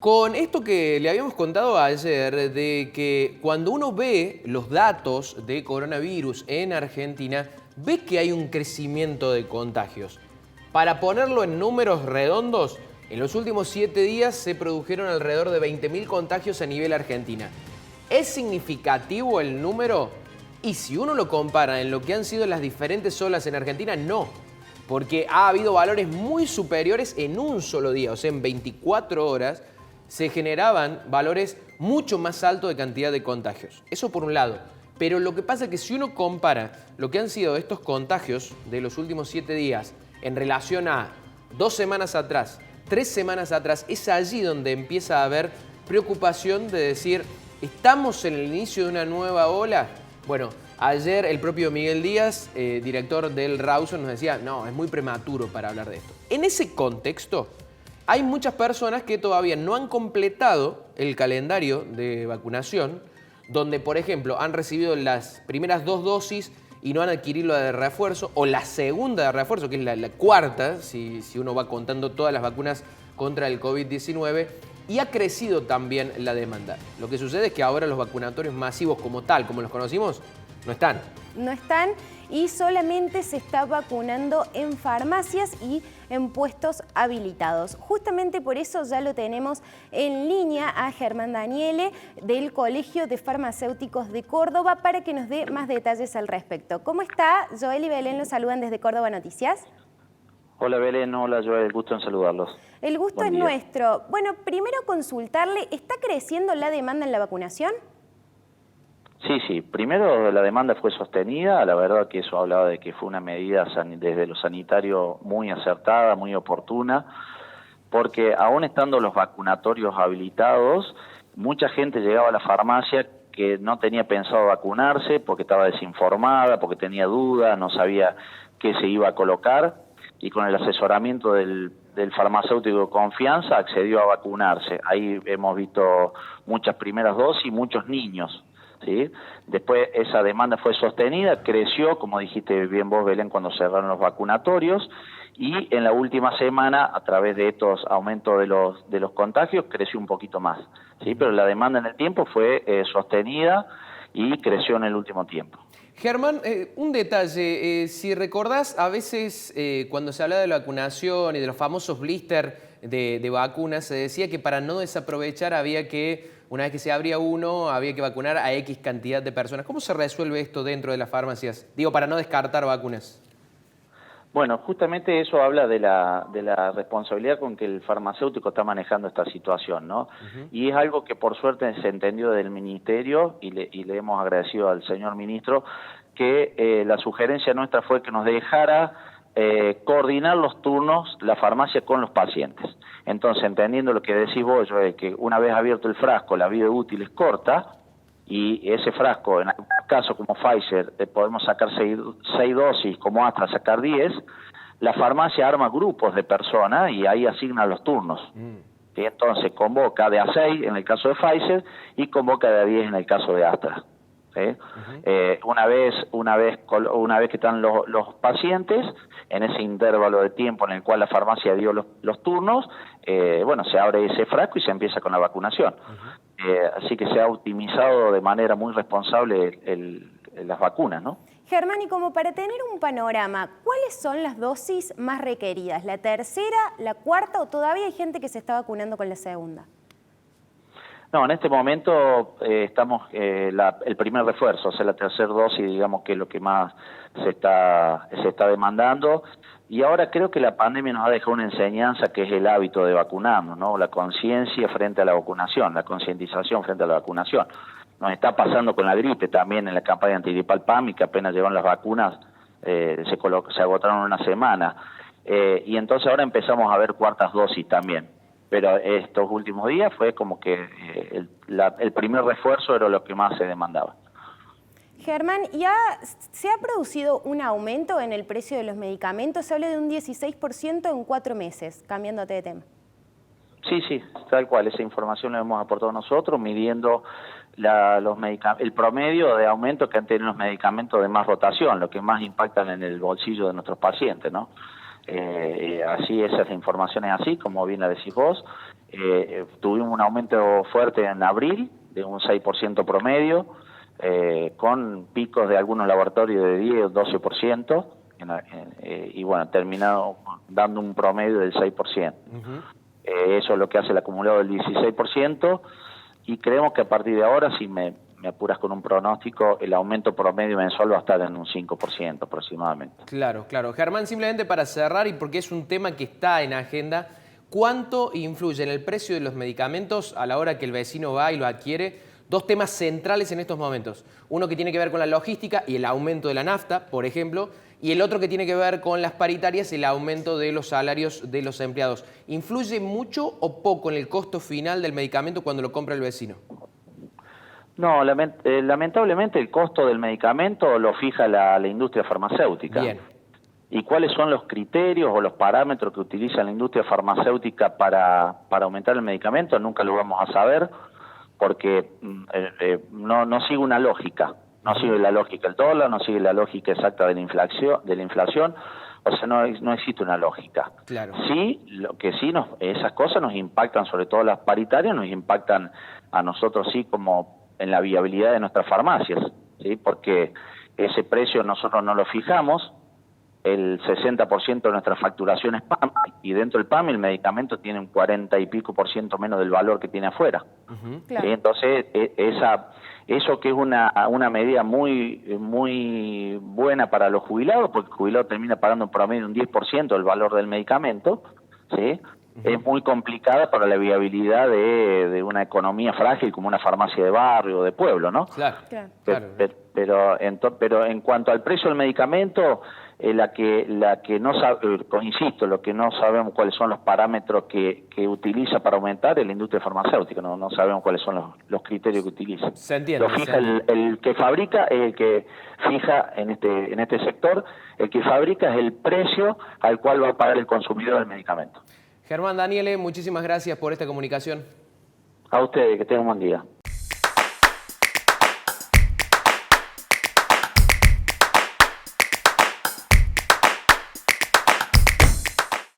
Con esto que le habíamos contado ayer, de que cuando uno ve los datos de coronavirus en Argentina, ve que hay un crecimiento de contagios. Para ponerlo en números redondos, en los últimos 7 días se produjeron alrededor de 20.000 contagios a nivel Argentina. ¿Es significativo el número? Y si uno lo compara en lo que han sido las diferentes olas en Argentina, no. Porque ha habido valores muy superiores en un solo día, o sea, en 24 horas, se generaban valores mucho más altos de cantidad de contagios. Eso por un lado. Pero lo que pasa es que si uno compara lo que han sido estos contagios de los últimos 7 días en relación a 2 semanas atrás, 3 semanas atrás, es allí donde empieza a haber preocupación de decir, ¿estamos en el inicio de una nueva ola? Bueno, ayer el propio Miguel Díaz, director del Rawson, nos decía, no, es muy prematuro para hablar de esto. En ese contexto, hay muchas personas que todavía no han completado el calendario de vacunación, donde, por ejemplo, han recibido las primeras 2 dosis y no han adquirido la de refuerzo, o la segunda de refuerzo, que es la cuarta, si uno va contando todas las vacunas contra el COVID-19, y ha crecido también la demanda. Lo que sucede es que ahora los vacunatorios masivos como tal, como los conocimos, no están. No están y solamente se está vacunando en farmacias y en puestos habilitados. Justamente por eso ya lo tenemos en línea a Germán Daniele del Colegio de Farmacéuticos de Córdoba para que nos dé más detalles al respecto. ¿Cómo está? Joel y Belén los saludan desde Córdoba Noticias. Hola Belén, hola Joel, el gusto en saludarlos. El gusto es nuestro. Bueno, primero consultarle, ¿está creciendo la demanda en la vacunación? Sí, primero la demanda fue sostenida, la verdad que eso hablaba de que fue una medida desde lo sanitario muy acertada, muy oportuna, porque aún estando los vacunatorios habilitados, mucha gente llegaba a la farmacia que no tenía pensado vacunarse porque estaba desinformada, porque tenía dudas, no sabía qué se iba a colocar, y con el asesoramiento del farmacéutico de confianza accedió a vacunarse. Ahí hemos visto muchas primeras dosis y muchos niños, ¿sí? Después esa demanda fue sostenida, creció, como dijiste bien vos, Belén, cuando cerraron los vacunatorios, y en la última semana, a través de estos aumentos de los contagios, creció un poquito más, ¿sí? Pero la demanda en el tiempo fue sostenida y creció en el último tiempo. Germán, un detalle, si recordás, a veces cuando se habla de la vacunación y de los famosos blister de vacunas, se decía que para no desaprovechar había que, una vez que se abría uno, había que vacunar a X cantidad de personas. ¿Cómo se resuelve esto dentro de las farmacias? Digo, para no descartar vacunas. Bueno, justamente eso habla de la responsabilidad con que el farmacéutico está manejando esta situación, ¿no? Y es algo que por suerte se entendió del Ministerio y le hemos agradecido al señor Ministro que la sugerencia nuestra fue que nos dejara coordinar los turnos la farmacia con los pacientes. Entonces, entendiendo lo que decís vos, que una vez abierto el frasco la vida útil es corta, y ese frasco, en algún caso como Pfizer, podemos sacar 6 dosis, como Astra sacar 10, la farmacia arma grupos de personas y ahí asigna los turnos. Y entonces convoca de a 6 en el caso de Pfizer y convoca de a 10 en el caso de Astra. ¿Sí? Una vez que están los pacientes, en ese intervalo de tiempo en el cual la farmacia dio los turnos, bueno, se abre ese frasco y se empieza con la vacunación. Así que se ha optimizado de manera muy responsable las vacunas, ¿no? Germán, y como para tener un panorama, ¿cuáles son las dosis más requeridas? ¿La tercera, la cuarta o todavía hay gente que se está vacunando con la segunda? No, en este momento estamos el primer refuerzo, o sea, la tercera dosis, digamos que es lo que más se está demandando. Y ahora creo que la pandemia nos ha dejado una enseñanza que es el hábito de vacunarnos, ¿no? La conciencia frente a la vacunación, la concientización frente a la vacunación. Nos está pasando con la gripe también en la campaña antigripal PAMI, que apenas llegaron las vacunas, se agotaron en una semana. Y entonces ahora empezamos a ver cuartas dosis también. Pero estos últimos días fue como que el primer refuerzo era lo que más se demandaba. Germán, ¿ya se ha producido un aumento en el precio de los medicamentos? Se habla de un 16% en 4 meses, cambiándote de tema. Sí, tal cual, esa información la hemos aportado nosotros, midiendo el promedio de aumento que han tenido los medicamentos de más rotación, lo que más impactan en el bolsillo de nuestros pacientes, ¿no? Así, esa es la información, es así, como bien la decís vos. Tuvimos un aumento fuerte en abril, de un 6% promedio, con picos de algunos laboratorios de 10 o 12%, y bueno, terminado dando un promedio del 6%. Eso es lo que hace el acumulado del 16%, y creemos que a partir de ahora, si me apuras con un pronóstico, el aumento promedio mensual va a estar en un 5% aproximadamente. Claro, claro. Germán, simplemente para cerrar, y porque es un tema que está en agenda, ¿cuánto influye en el precio de los medicamentos a la hora que el vecino va y lo adquiere? Dos temas centrales en estos momentos. Uno que tiene que ver con la logística y el aumento de la nafta, por ejemplo, y el otro que tiene que ver con las paritarias, el aumento de los salarios de los empleados. ¿Influye mucho o poco en el costo final del medicamento cuando lo compra el vecino? No, lamentablemente el costo del medicamento lo fija la industria farmacéutica. Bien. ¿Y cuáles son los criterios o los parámetros que utiliza la industria farmacéutica para aumentar el medicamento? Nunca lo vamos a saber, porque no sigue una lógica. No sigue la lógica del dólar, no sigue la lógica exacta de la inflación, o sea, no existe una lógica. Claro. Sí, lo que sí, esas cosas nos impactan, sobre todo las paritarias, nos impactan a nosotros sí como en la viabilidad de nuestras farmacias, ¿sí? Porque ese precio nosotros no lo fijamos, el 60% de nuestra facturación es PAM, y dentro del PAM el medicamento tiene un 40 y pico % menos del valor que tiene afuera. Claro. ¿Sí? Entonces, eso que es una medida muy buena para los jubilados, porque el jubilado termina pagando en promedio un 10% del valor del medicamento, ¿sí? Es muy complicada para la viabilidad de una economía frágil como una farmacia de barrio o de pueblo, ¿no? Claro, Claro. Pero en cuanto al precio del medicamento, la que no sabe, insisto, lo que no sabemos cuáles son los parámetros que utiliza para aumentar es la industria farmacéutica, no sabemos cuáles son los criterios que utiliza. Se entiende. Lo fija el que fabrica, el que fija en este sector, el que fabrica es el precio al cual va a pagar el consumidor del medicamento. Germán Daniele, muchísimas gracias por esta comunicación. A ustedes, que tengan un buen día.